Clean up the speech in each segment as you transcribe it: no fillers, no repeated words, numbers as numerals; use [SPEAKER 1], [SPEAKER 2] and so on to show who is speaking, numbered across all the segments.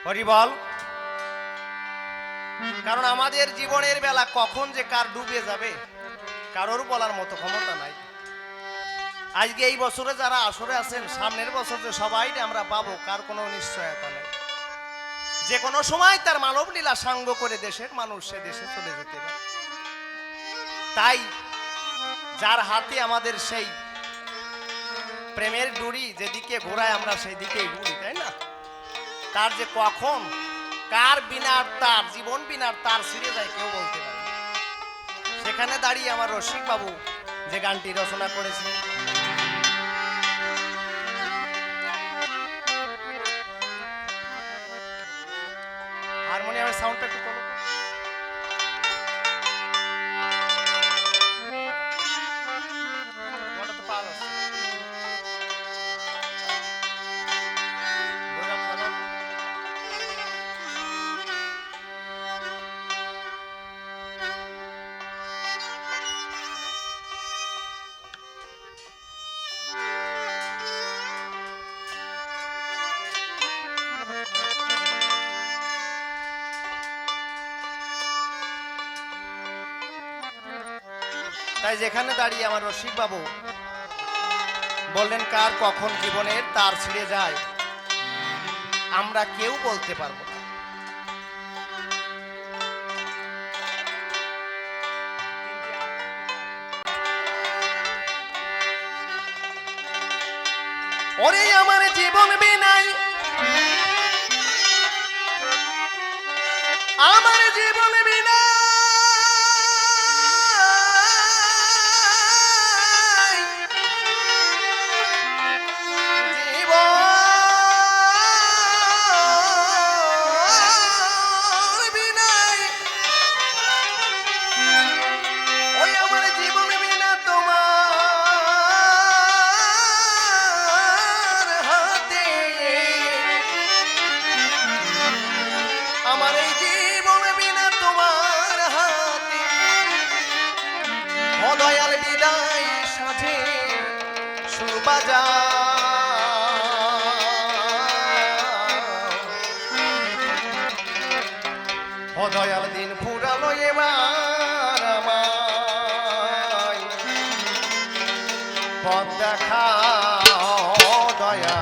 [SPEAKER 1] হরি বল। কারণ আমাদের জীবনের বেলা কখন যে কার ডুবে যাবে কারোর বলার মতো ক্ষমতা নাই। আজকে এই বছরে যারা আসরে আছেন, সামনের বছর যে সবাই আমরা পাবো কার কোনো নিশ্চয়তা নেই। যে কোনো সময় তার মানব লীলা সাঙ্গ করে দেশের মানুষ সে দেশে চলে যেতে পারে। তাই যার হাতে আমাদের সেই প্রেমের ডুরি যেদিকে ঘোরায় আমরা সেই দিকেই ঘুরি, তাই না? তার যে কখন কার বিনার তার জীবন বিনার তার ছিঁড়ে যায় কেউ বলতে পারে। সেখানে দাঁড়িয়ে আমার রসিক বাবু যে গানটি রচনা করেছে, হারমোনিয়ামের সাউন্ডটা একটু কম। তাই যেখানে দাঁড়িয়ে আমার রসিক বাবু বললেন কার কখন জীবনের তার ছিঁড়ে যায় আমরা কেউ বলতে পারবো না। ওরে আমার জীবন বিনাই, আমার জীবন বিনা দয়াল বিদায় সাথে সুবাজা ও দয়াল দিন ফুরালো এবার আমায় পথ দেখা দয়া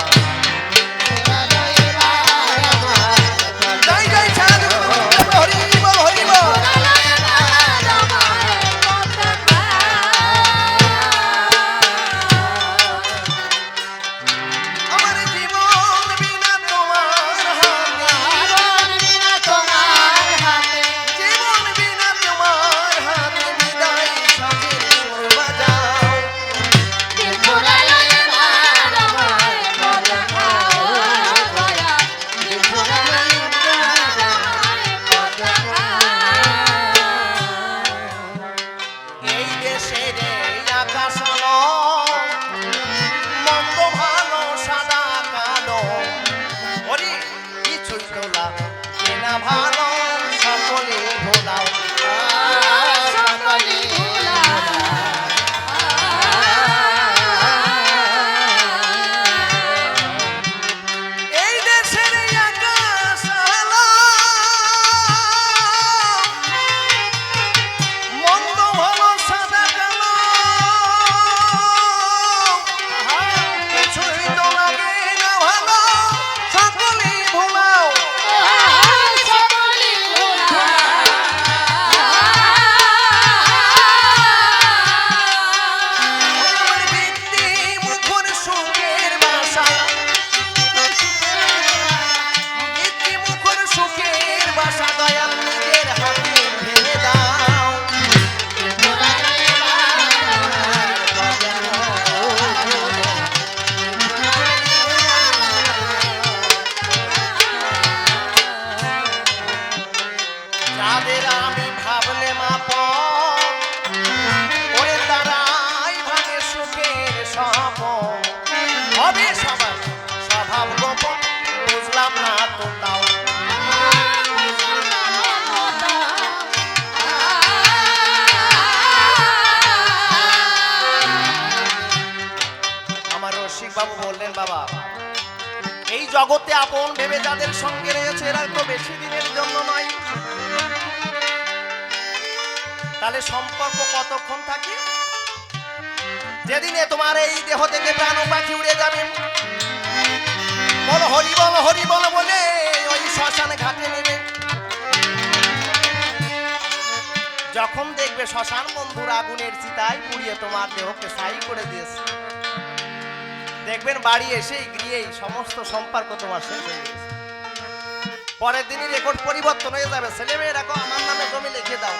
[SPEAKER 1] ভালো সকলে ভোলাও সকলে এই দেশের আকাশ আলো মন্দ ভালো সাদা কালো কিছুই তো লাগে না ভালো সকলে ভোলাও স্বভাব গোপন বুঝলাম না তো তাও আমার রসিক বাবু বললেন বাবা এই জগতে আপন ভেবে যাদের সঙ্গে রয়েছে এরা তো বেশি দিনের জন্য নয়। তাহলে সম্পর্ক কতক্ষণ থাকে? যেদিনে তোমার এই দেহ থেকে প্রাণ পাখি উড়ে যাবে, বল হরি বল বলে ওই শ্মশানে ঘাটে নেবে। যখন দেখবে শ্মশান বন্ধুর আগুনের চিতায় পুড়িয়ে তোমার দেহকে ছাই করে দিয়েছে, দেখবেন বাড়ি এসেই গৃহেই সমস্ত সম্পর্ক তোমার শেষ হয়ে গেছে। পরের দিনই রেকর্ড পরিবর্তন হয়ে যাবে, ছেলে মেয়েরা আমার নামে জমি লিখে দাও।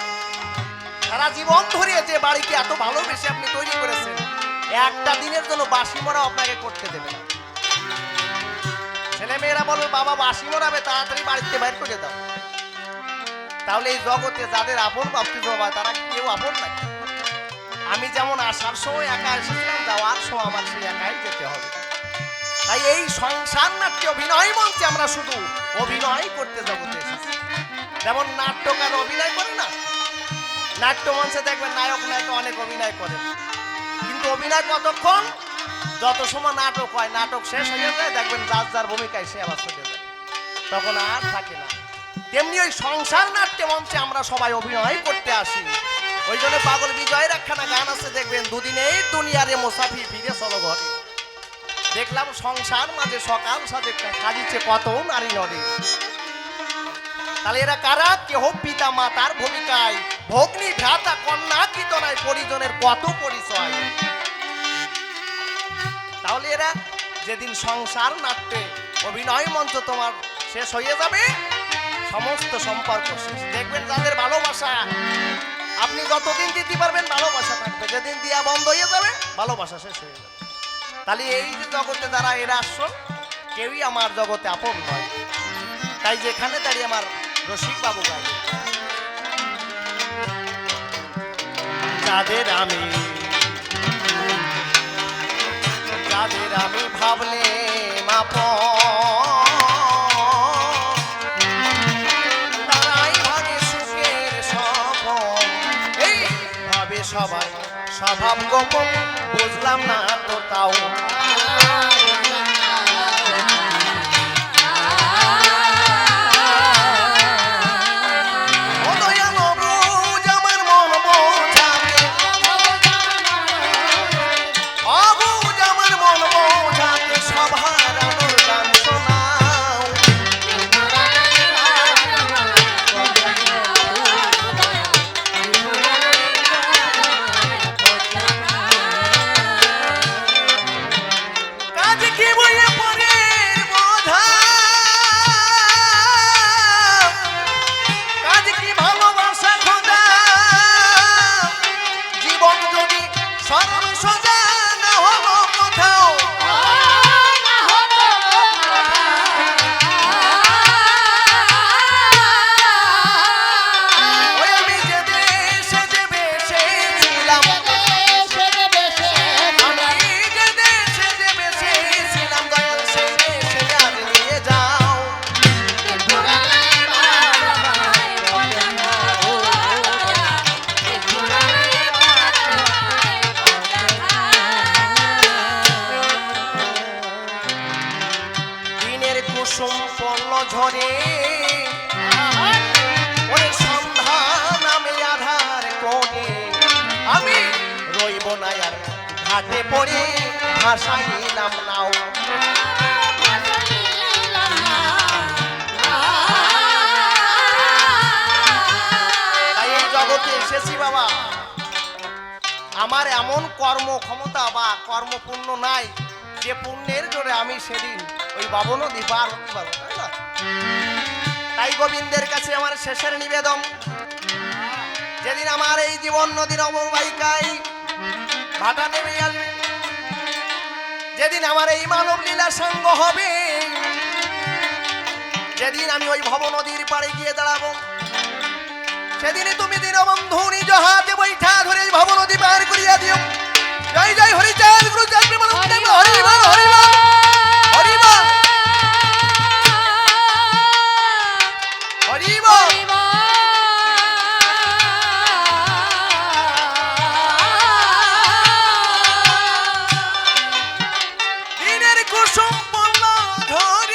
[SPEAKER 1] সারা জীবন ধরে যে বাড়িকে এত ভালোবেসে আপনি তৈরি করেছেন, একটা দিনের জন্য বাসি মরা আপনাকে করতে দেবে না। ছেলে মেয়েরা বলবে বাবা বাসি মরাবে, তাড়াতাড়ি বাড়িতে বাইর করে দাও। তাহলে এই জগতে যাদের আপন ভাবতে বাবা তারা কেউ আপন নাকি? আমি যেমন আসার সময় একা এসেছিলাম, যাওয়ার সময় আমার সেই একাই যেতে হবে। তাই এই সংসার নাট্য অভিনয় মঞ্চে আমরা শুধু অভিনয় করতে জগতে এসেছি। যেমন নাট্যকার অভিনয় করে না, নাট্য মঞ্চে দেখবেন নায়ক নায়িকা অনেক অভিনয় করে, কিন্তু অভিনয় কতক্ষণ? যত সময় নাটক হয়, নাটক শেষ হয়ে যায় দেখবেন যার যার ভূমিকায় সে আবার চলে যায়, তখন আর থাকে না। তেমনি ওই সংসার নাট্য মঞ্চে আমরা সবাই অভিনয় করতে আসি। ওই জন্য পাগল বিজয়ের একখানা গান আছে, দেখবেন দুদিনেই দুনিয়ারে মোসাফি ফিরে চলো ঘরে। দেখলাম সংসার মাঝে সকাল সাজে সাজিছে কত নারী নদী। তাহলে এরা কারা? কেহ পিতা মাতার ভূমিকায়, ভগ্নী ভ্রাতা কন্যা কীর্তনায় পরিজনের কত পরিচয়। তাহলে এরা যেদিন সংসার নাট্যে অভিনয় মঞ্চ তোমার শেষ হয়ে যাবে, সমস্ত সম্পর্ক শেষ। দেখবেন যাদের ভালোবাসা আপনি যতদিন দিতে পারবেন ভালোবাসা থাকবে, যেদিন দিয়া বন্ধ হয়ে যাবে ভালোবাসা শেষ হয়ে যাবে। তাহলে এই যে জগতে যারা এরা আসল, কেউই আমার জগতে আপন নয়। তাই যেখানে দাঁড়িয়ে আমার রসিক বাবু গাই, যাদের আমি ভাবলে মাপ তারাই ভাগে সুখের স্বপন। এই ভাবে সবাই স্বভাব গোপন, বুঝলাম না তো তাও। ঝরে ওই সন্ধান আমি আধার কোণে, আমি রইব না আর ঘাটে পড়ে ভাসাইলাম নাও। তাই এই জগতে এসেছি বাবা, আমার এমন কর্ম ক্ষমতা বা কর্মপূর্ণ নাই যে পুণ্যের জোরে আমি সেদিন ওই বাবু নদী পার হতে পারবো, তাই না? তাই গোবিন্দের কাছে আমার শেষের নিবেদন, যেদিন আমার এই জীবন নদীর অববাহিকায় ভাটা নেমে আসবে, যেদিন আমার এই মানব লীলা সঙ্গ হবে, যেদিন আমি ওই ভব নদীর পাড়ে গিয়ে দাঁড়াবো, সেদিনই তুমি দীনবন্ধু নিজ হাতে বৈঠা ধরে ভব নদী পার করিয়া দিও। জয় জয় হরিচাঁদ গুরু জয় হরিবল হরিবল হরিবল হরিবল। দিনের কুসুম পল্ল ধরে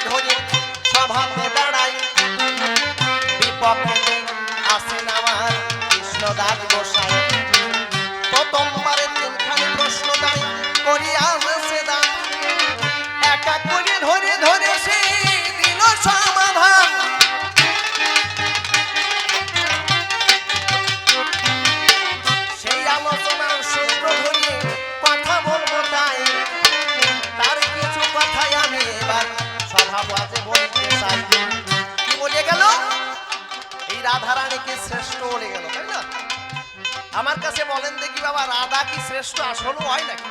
[SPEAKER 1] ধরে স্বভাবে দাঁড়াই বিপক্ষে আসেন আমার কৃষ্ণদাস গোসাই প্রথমবারে তিনখানি প্রশ্ন দায় করিয়া সে দান একা করে ধরে ধরে সে দিল সমাধান সেই আলোচনার সূত্র ধরে কথা বলবো তাই তার কিছু কথাই আমি এবার স্বভাবাজে বলতে চাই কি বলে গেল এই রাধারানী কি শ্রেষ্ঠ বলে গেল তাই না আমার কাছে বলেন দেখি বাবা রাধা কি শ্রেষ্ঠ আসলে হয় নাকি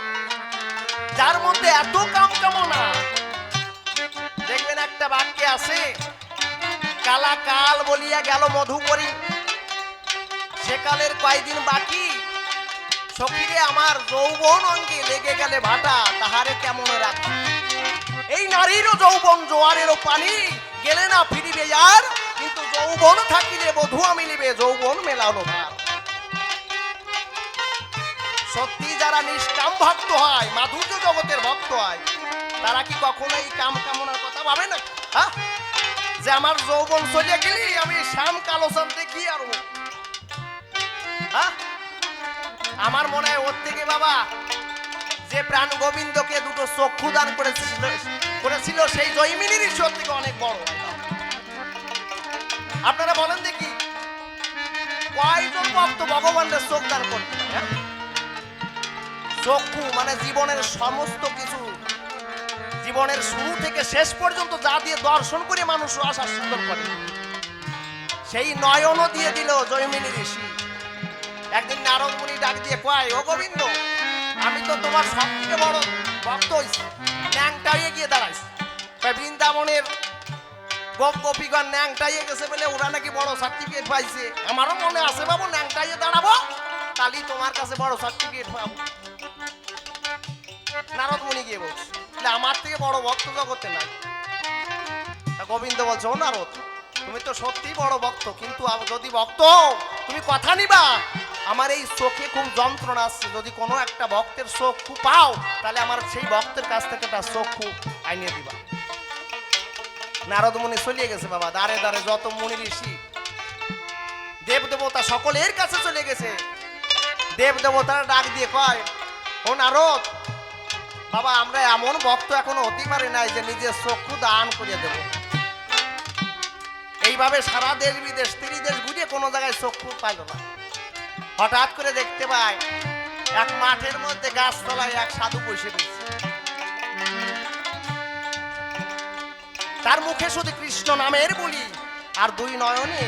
[SPEAKER 1] যার মধ্যে এত কাম কামনা দেখবেন একটা বাক্যে আছে কালা কাল বলিয়া গেল মধুকরী সেকালের কয়দিন বাকি সখীরে আমার যৌবন অঙ্গে লেগে গেলে ভাটা তাহারে কেমন রাখি এই নারীরও যৌবন জোয়ারেরও পানি গেলে না ফিরিবে আর কিন্তু যৌবন থাকিলে বধুয়া মিলিবে যৌবন মেলানো ভার সত্যি যারা নিষ্কাম ভক্ত হয় মাধুর্য জগতের ভক্ত হয় তারা কি কখনো এই কাম কামনার কথা ভাবে না হ্যাঁ যে আমার যৌবন চলে গেলি আমি শ্যাম কালো চাঁদ দেখি আর হ্যাঁ আমার মনে হয় ওর থেকে বাবা যে প্রাণ গোবিন্দকে দুটো চক্ষু দান করেছিল সেই জয়মিনীর ঈশ্বর থেকে অনেক বড় আপনারা বলেন দেখি কয়জন ভক্ত ভগবানের চোখ দান করতে হ্যাঁ চক্ষু মানে জীবনের সমস্ত কিছু জীবনের শুরু থেকে শেষ পর্যন্ত যা দিয়ে দর্শন করে মানুষ আশা সুন্দর করে সেই নয়নও দিয়ে দিল জয়মিনী ঋষি একদিন নারদ মুনি ডাক দিয়ে কয় ও গোবিন্দ আমি তো তোমার সব থেকে বড় ভক্ত হইছি ন্যাংটাইয়ে গিয়ে দাঁড়াইছি বৃন্দাবনের গোপ গোপীগণ ন্যাংটাইয়ে গেছে বলে ওরা নাকি বড় সার্টিফিকেট পাইছে আমারও মনে আছে বাবু ন্যাংটাইয়ে দাঁড়াবো তাহলে তোমার কাছে বড় সার্টিফিকেট পাবো নারদ মুনি গিয়ে বলছে আমার থেকে বড় ভক্ত জগতে নাই গোবিন্দ বলছে ও নারদ তুমি তো সত্যি বড় ভক্ত কিন্তু যদি ভক্ত তুমি কথা নিবা আমার এই চোখে খুব যন্ত্রণা আসছে যদি কোনো একটা ভক্তের চক্ষু পাও তাহলে আমার সেই ভক্তের কাছ থেকে তার চক্ষু আইনিয়ে দিবা নারদ মুনি চলিয়ে গেছে বাবা দাঁড়ে দাঁড়ে যত মুনি ঋষি দেব দেবতা সকলের কাছে চলে গেছে দেব দেবতারা ডাক দিয়ে কয় ও নারদ বাবা আমরা এমন ভক্ত এখনো হতে পারি নাই যে নিজের চক্ষু দান করিয়ে দেব এইভাবে সারা দেশ বিদেশ 30 দেশ ঘুরে কোনো জায়গায় চক্ষু পাইল না হঠাৎ করে দেখতে পাই এক মাঠের মধ্যে গাছতলায় এক সাধু বসে রয়েছে তার মুখে শুধু কৃষ্ণ নামের বলি আর দুই নয়নে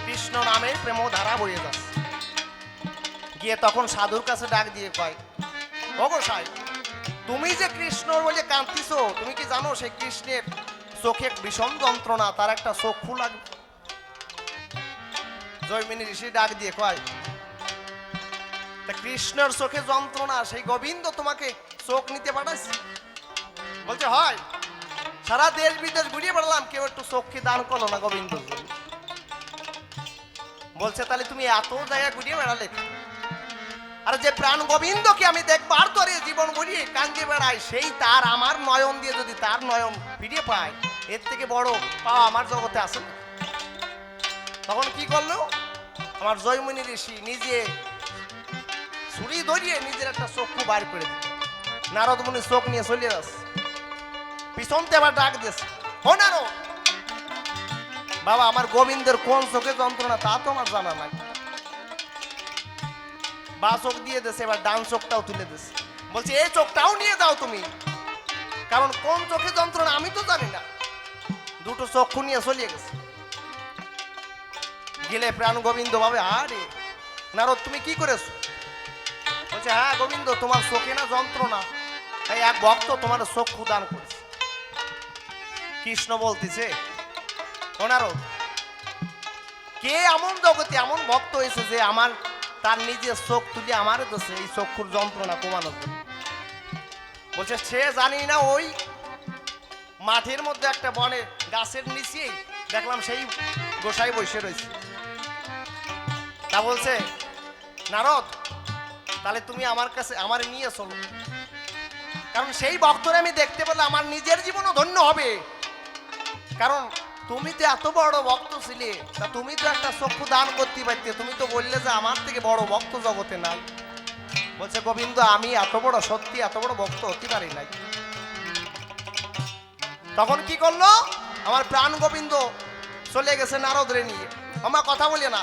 [SPEAKER 1] কৃষ্ণ নামের প্রেম ধারা বয়ে যাচ্ছে গিয়ে তখন সাধুর কাছে ডাক দিয়ে কয় ও গোসাই তুমি যে কৃষ্ণর বলে কাঁদতিছো তুমি কি জানো সেই কৃষ্ণের চোখে ভীষণ যন্ত্রণা তার একটা চক্ষু লাগবে জয়মিনী ঋষি ডাক দিয়ে কয় কৃষ্ণের চোখে যন্ত্রণা সেই গোবিন্দ তোমাকে চোখ নিতে পাঠাইছে বলছে হয় সারা দেশ বিদেশ ঘুরিয়ে বেড়ালাম কেউ একটু চোখকে দান করলো না গোবিন্দ বলছে তাহলে তুমি এত জায়গা ঘুরিয়ে বেড়ালে আর যে প্রাণ গোবিন্দকে আমি দেখবার তরে জীবন ঘুরিয়ে কান্দি বেড়াই সেই তার আমার নয়ন দিয়ে যদি তার নয়ন ফিরিয়ে পায় এর থেকে বড় পাওয়া আমার জগতে আসে না তখন কি করলো আমার জয়মণি ঋষি নিজে ছুরি ধরিয়ে নিজের একটা চক্ষু বার করে দিল নারদ মুনি চোখ নিয়ে চলে আসছে পিছনতে আবার ডাক দিয়েছে ও নারদ বাবা আমার গোবিন্দের কোন চোখে যন্ত্রণা তা তো আমার জানা নাই বা চোখ দিয়ে দিয়েছে এবার ডান চোখটাও তুলে দিয়েছে বলছে এই চোখটাও নিয়ে যাও তুমি কারণ কোন চোখে যন্ত্রণা আমি তো জানি না দুটো চক্ষু নিয়ে চলে গেছে গেলে প্রাণ গোবিন্দ ভাবে আরে নারদ তুমি কি করেছো বলছে হ্যাঁ গোবিন্দ তোমার চোখে না যন্ত্রণা তাই এক ভক্ত তোমার চক্ষু দান করেছে কৃষ্ণ বলতেছে ও নারদ কে এমন জগতে এমন ভক্ত হয়েছে যে আমার তার নিজের চোখ তুলে আমার দোষে এই চক্ষুর যন্ত্রণা কমানোর জন্য বলছে সে জানি না ওই মাঠের মধ্যে একটা বনে গাছের নিচেই দেখলাম সেই গোসাই বসে রয়েছে তা বলছে নারদ তাহলে তুমি আমার কাছে আমার নিয়ে চলো কারণ সেই ভক্তরে আমি দেখতে পেলে আমার নিজের জীবনও ধন্য হবে কারণ তুমি তো এত বড় ভক্ত ছিলে, তা তুমি তো একটা চক্ষু দান করতে পারতে, তুমি তো বললে যে আমার থেকে বড় ভক্ত জগতে নাই। বলছে গোবিন্দ আমি এত বড়, সত্যি এত বড় ভক্ত হতে পারি নাই। তখন কি করলো আমার প্রাণ গোবিন্দ, চলে গেছে নারদরে নিয়ে। আমার কথা বলে না,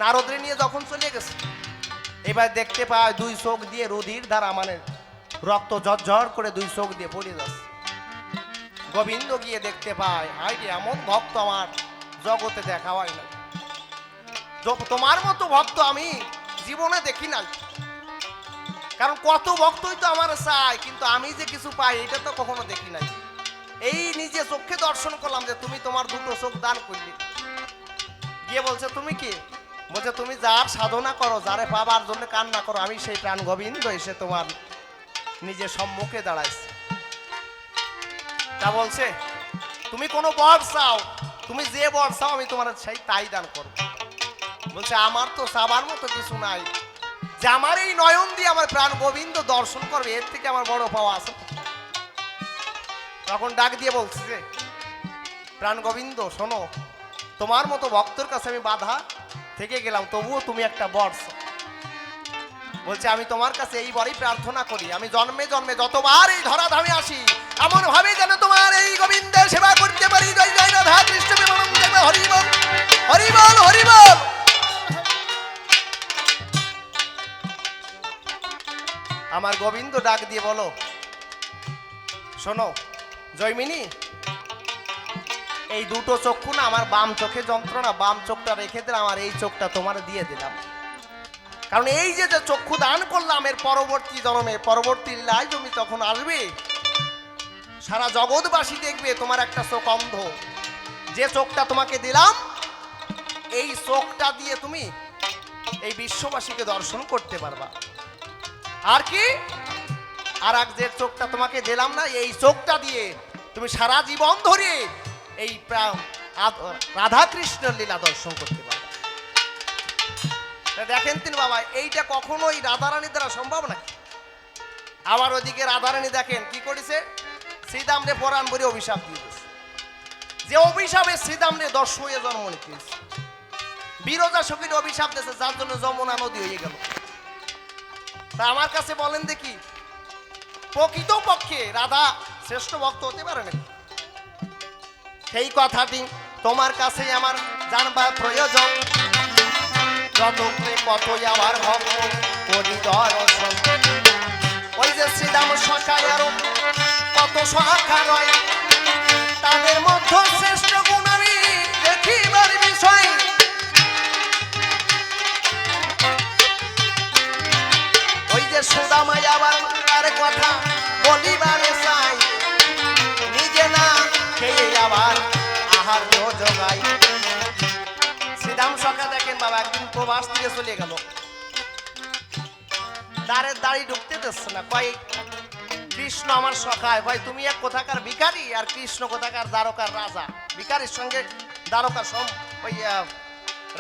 [SPEAKER 1] নারদরে নিয়ে যখন চলে গেছে, এবার দেখতে পায় দুই চোখ দিয়ে রুধির ধারা, মানে রক্ত ঝরঝর করে দুই চোখ দিয়ে পড়ে যাচ্ছে। গোবিন্দ গিয়ে দেখতে পায়, হাই রে, এমন ভক্ত আমার জগতে দেখা হয় না, তোমার মতো ভক্ত আমি জীবনে দেখি নাই। কারণ কত ভক্তই তো আমার চাই, কিন্তু আমি যে কিছু পাই এটা তো কখনো দেখি নাই। এই নিজে চোখে দর্শন করলাম যে তুমি তোমার দুটো চোখ দান করলি। গিয়ে বলছে তুমি কি? বলছে তুমি যার সাধনা করো, যারে পাবার জন্য কান্না করো, আমি সেই প্রাণ গোবিন্দ এসে তোমার নিজের সম্মুখে দাঁড়াইছে। তা বলছে তুমি কোনো বর চাও, তুমি যে বর চাও আমি তোমার সেই তাই দান করবো। বলছে আমার তো চাবার মতো কিছু নাই, যে আমার এই নয়ন দিয়ে আমার প্রাণ গোবিন্দ দর্শন করবে, এর থেকে আমার বড় পাওয়া আছে। তখন ডাক দিয়ে বলছে যে প্রাণ গোবিন্দ শোনো, তোমার মতো ভক্তর কাছে আমি বাধা থেকে গেলাম, তবুও তুমি একটা বর চাও। বলছে আমি তোমার কাছে এই বরই প্রার্থনা করি, আমি জন্মে জন্মে যতবার এই ধরাধামে আসি, এমন ভাবে যেন তোমার এই গোবিন্দের সেবা করতে পারি। জয় জয় রাধা কৃষ্ণ প্রেমানন্দে, হরি বল হরি বল হরি বল। আমার গোবিন্দ ডাক দিয়ে বলো, শোনো জয়মিনী, এই দুটো চক্ষু না, আমার বাম চোখে যন্ত্রণা, বাম চোখটা রেখে দিলাম, আমার এই চোখটা তোমার দিয়ে দিলাম। কারণ এই যে চক্ষু দান করলাম, এর পরবর্তী জন্মে, পরবর্তী লীলায় তুমি তখন আসবে, সারা জগৎবাসী দেখবে তোমার একটা চোখ অন্ধ। যে চোখটা তোমাকে দিলাম, এই চোখটা দিয়ে তুমি এই বিশ্ববাসীকে দর্শন করতে পারবা। আর কি, আর এক যে চোখটা তোমাকে দিলাম না, এই চোখটা দিয়ে তুমি সারা জীবন ধরে এই রাধা কৃষ্ণের লীলা দর্শন করতে পারবে। দেখেন তিনি বাবা, এইটা কখনোই রাধারানী দ্বারা সম্ভব নাকি? আবার ওদিকে রাধারানী দেখেন কি করেছে, শ্রীদামরে পরাণ বলে অভিশাপ দিয়ে দিয়েছে। যে অভিশাপে শ্রীদামরে 10 হয়ে জন্ম নিতে, বিরজা সখীর অভিশাপ দিয়েছে, যার জন্য যমুনা নদী হয়ে গেল। তা আমার কাছে বলেন দেখি, প্রকৃত পক্ষে রাধা শ্রেষ্ঠ ভক্ত হতে পারে নাকি? সেই কথাটি তোমার কাছে আমার জানবার প্রয়োজন। যতক্ষে কতই আমার ভক্ত করি দর্শন। ওই যে শ্রীদাম শাখায় আরো কত শাখা রয়, তাদের মধ্যে শ্রেষ্ঠ গুণ আমি দেখিবার বিষয়। ওই যে সুদামাই আবার তার কথা বলিবারে চাই, নিজে না খেয়ে আবার আহার জোগাই। শ্রীদাম সখা দেখেন বাবা, একদিন প্রবাস থেকে চলে গেল, দাঁড়ের দাড়ি ঢুকতে দিচ্ছে না। কয় কৃষ্ণ আমার সখায়, ভাই তুমি এক কোথাকার ভিখারি, আর কৃষ্ণ কোথাকার দ্বারকার রাজা। ভিখারির সঙ্গে দ্বারকার ওই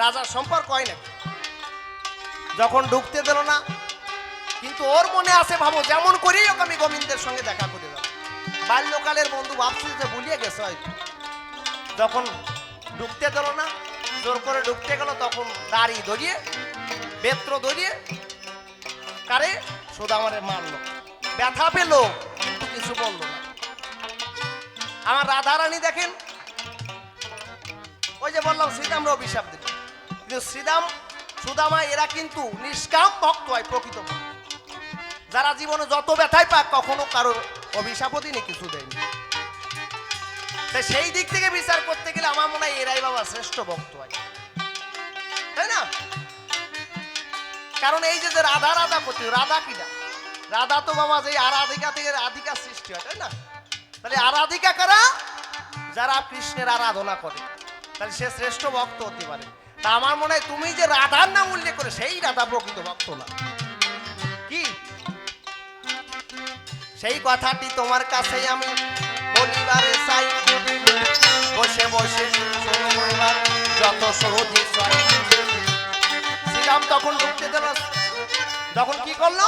[SPEAKER 1] রাজার সম্পর্ক হয় না। যখন ঢুকতে দিল না, কিন্তু ওর মনে আছে ভাবো যেমন করেই হোক আমি গোবিন্দের সঙ্গে দেখা করে যাব। বাল্যকালের বন্ধু ভাবছি যে ভুলিয়ে গেছে হয়তো। যখন ঢুকতে দিল না, জোর করে ঢুকতে গেল, তখন দাড়ি ধরিয়ে বেত্র ধরিয়ে কারে সুদামারে মারলো, ব্যথা পেল, কিন্তু কিছু বললো না। আমার রাধারানী দেখেন, ওই যে বললাম শ্রীদামরা অভিশাপ দিল, কিন্তু শ্রীদাম সুদামা এরা কিন্তু নিষ্কাম ভক্ত হয়, প্রকৃত ভক্ত, যারা জীবনে যত ব্যথাই পাক কখনো কারোর অভিশাপও দিনে কিছু দেয়নি। তাই সেই দিক থেকে বিচার করতে গেলে আমার মনে হয় এরাই বাবা শ্রেষ্ঠ ভক্ত হয়, তাই না? কারণ এই যে রাধা রাধা করতে, রাধা কিনা, রাধা তো বাবা যে আরাধিকা থেকে রাধিকা সৃষ্টি হয়, তাই না? তাহলে আরাধিকা কারা? যারা কৃষ্ণের আরাধনা করে, তাহলে সে শ্রেষ্ঠ ভক্ত হতে পারে। তা আমার মনে হয় তুমি যে রাধার নাম উল্লেখ করে, সেই রাধা প্রকৃত ভক্ত না। কি সেই কথাটি তোমার কাছে আমি বলিবারে চাই, বসে বসে শোনো এবার যত সহজে চাই। শ্রীরাম তখন ঢুকতে দিল, যখন কি করলো,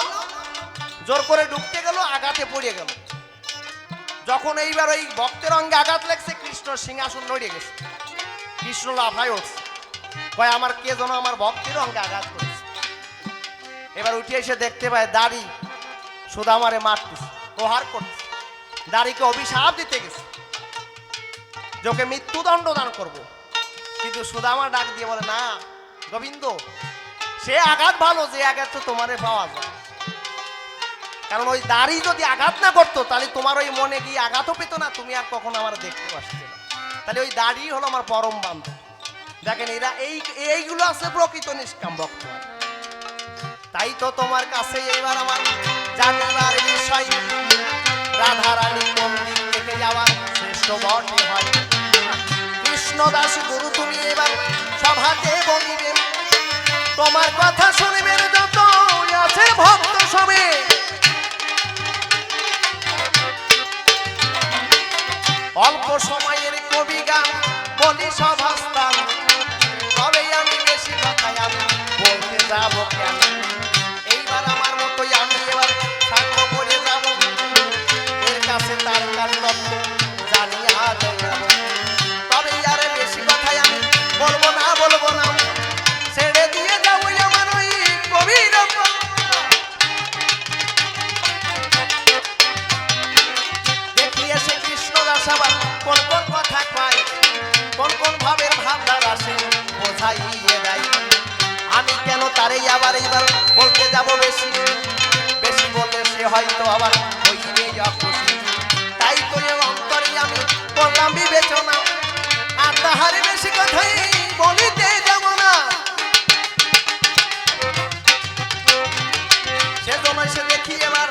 [SPEAKER 1] জোর করে ঢুকতে গেল, আঘাতে পড়ে গেল। যখন এইবার ওই ভক্তের অঙ্গে আঘাত লাগছে, কৃষ্ণ সিংহাসন নড়ে গেছে। কৃষ্ণ লাফায় উঠছে, কয় আমার কে যেন আমার ভক্তের অঙ্গে আঘাত করেছে। এবার উঠে এসে দেখতে পায় দাড়ি সুদামারে মারতেছে, প্রহার করছে, দাড়িকে অভিশাপ দিতে গেছে, যোকে মৃত্যুদণ্ড দান করব। কিন্তু সুদামা ডাক দিয়ে বলে, না গোবিন্দ, সে আঘাত ভালো যে আঘাত তো তোমারে পাওয়া যায়। কারণ ওই দাড়ি যদি আঘাত না করতো তাহলে তোমার ওই মনে গিয়ে আঘাতও পেতো না, তুমি আর কখনো আমার দেখতে আসতে না। তাহলে ওই দাড়ি হলো আমার পরম বান্ধব। দেখেন এরা এইগুলো আছে প্রকৃত নিষ্কাম ভক্ত। তাই তো তোমার কাছে এবার আমার জানিবার বিষয়, রাধারানী কোন দিক থেকে যাওয়ার শ্রেষ্ঠ বর্ণে হয়। কৃষ্ণদাস গুরু তুমি এবার সভাতে বলিবেন, তোমার কথা শুনিবেন যত আছে ভক্ত সবে। অল্প সময়ের কবি গান বলি সভাস্থান, তবে আমি বেশি কথাই আমি বলতে যাব কেন। এইবার আমার মতোই আমি এবার সাক্ষ্য করে যাব, এর কাছে তার কার তত্ত্ব জানিয়া যাব। তবে আরে বেশি কথাই আমি বলবো না ছেড়ে দিয়ে যাবো আমার ওই গভীর। দেখিয়ে সে কৃষ্ণদাস আবার কোন কোন কথা কয়, কোন কোন ভাবের ভাবনার আসে বোঝাইয়ে দেয়। আমি কেন তারে আবার এইবার বলতে যাব বেশি, বেশি বললে সে হয়তো আবার হইবে অখুশি। তাই তো এ অন্তরে আমি করলাম বিবেচনা, আর তাহারে বেশি কথাই বলিতে যাব না। সেজন্য সে দেখি এবার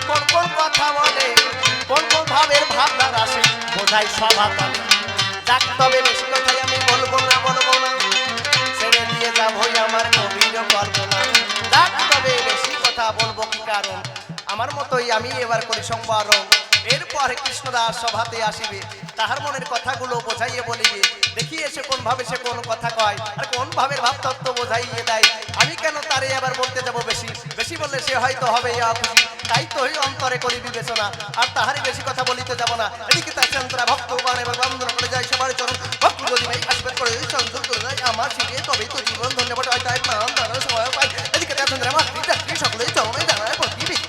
[SPEAKER 1] কোন কোন কথা বলে, কোন কোন ভাবের ভাবনার আসে বোঝাই সভা তলে। যাক তবে বেশি কথাই আমি বলবো না, ছেড়ে দিয়ে যাবো আমার কবির করবো না। যাক তবে বেশি কথা বলবো কি কারণ, আমার মতোই আমি এবার করি সম্বরণ। এরপরে কৃষ্ণদাস সভাতে আসিবে, তাহার মনের কথাগুলো বোঝাইয়ে বলিবে। দেখি এসে কোন ভাবে সে কোন কথা কয়, আর কোন ভাবের ভাবতত্ত্ব বোঝাইয়ে দেয়। আমি কেন তারে এবার বলতে যাব বেশি, বেশি বললে সে হয়তো হবে খুশি। তাই তো ওই অন্তরে করি বিবেচনা, আর তাহারই বেশি কথা বলিতে যাব না। এদিকে তার চন্দ্রা ভক্তগণ এবার বন্দনা করে যায় সবার চরণ।